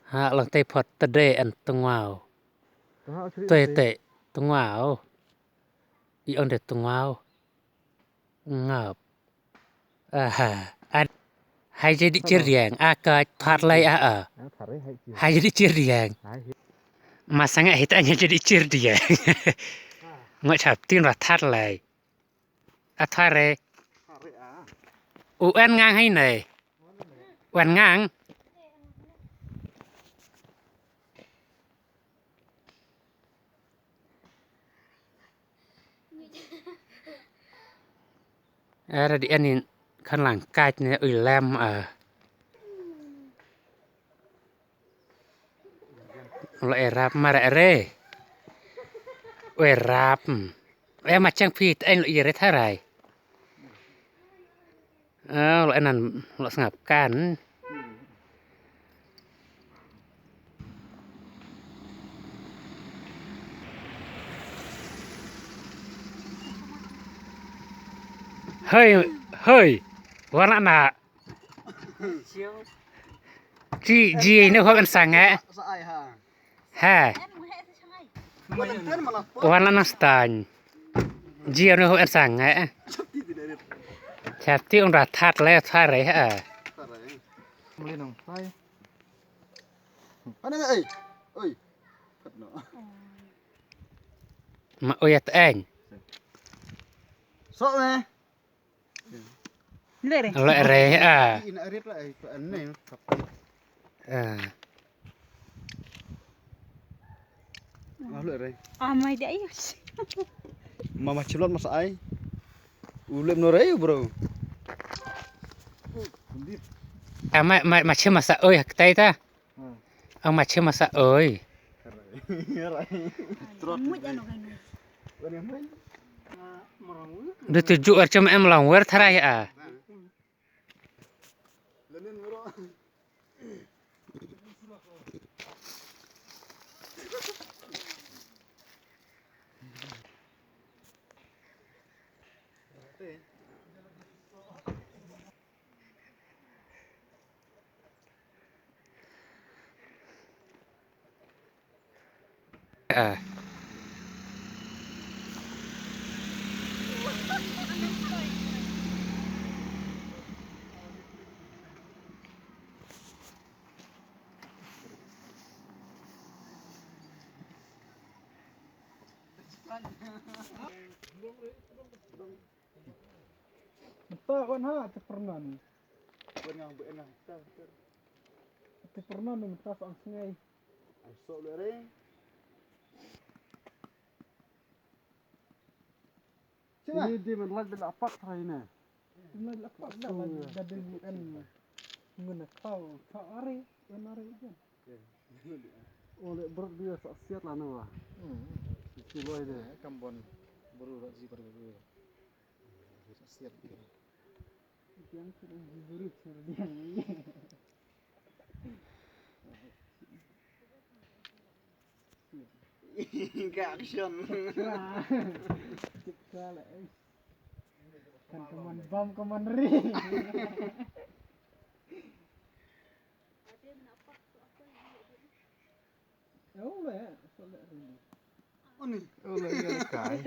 ha lang tây phật tade an tngaw tệ tngaw i on de tngaw ngap an hai jadi ciriang aka thar lai hai jadi ciriang masanga hitanya jadi ciriang ngai chap tin ra thar lai thare UN ngang hay này UN ngang ra di anh khăn làng cai này ủy lam lại rap mà re ue rap em mà chẳng phi anh lại gì thế này lại nằm lại ngập can hơi quan nà chị nếu không sang á ha quan là stan chị nếu không sang á chặt tí ông đã thắt lấy thắt đấy hả mà ôi anh sợ nè lại rẻ mày đấy mà chim lót mà sai ulim nó đấy bro mà chưa mà sợ ơi tay ta ông mà chưa mà sợ ơi được từ chỗ cho em lòng quét thay à Betul kan ha, pernah nih. Benang benang, pernah nih mentah sang sngi. Asok lere. Ini di mana lagi lapak hari ini lapak dah lagi jadi UN. Mana kau hari aja. Oleh berat dia saksiat lah nawa. Silo ini kambon baru lagi pergi. Saksiat dia. Yang sudah diburu dia. Enggak action. Kita lah. Kan bom ri. Oh, lah. Oh, ni. Oh, lah, kai.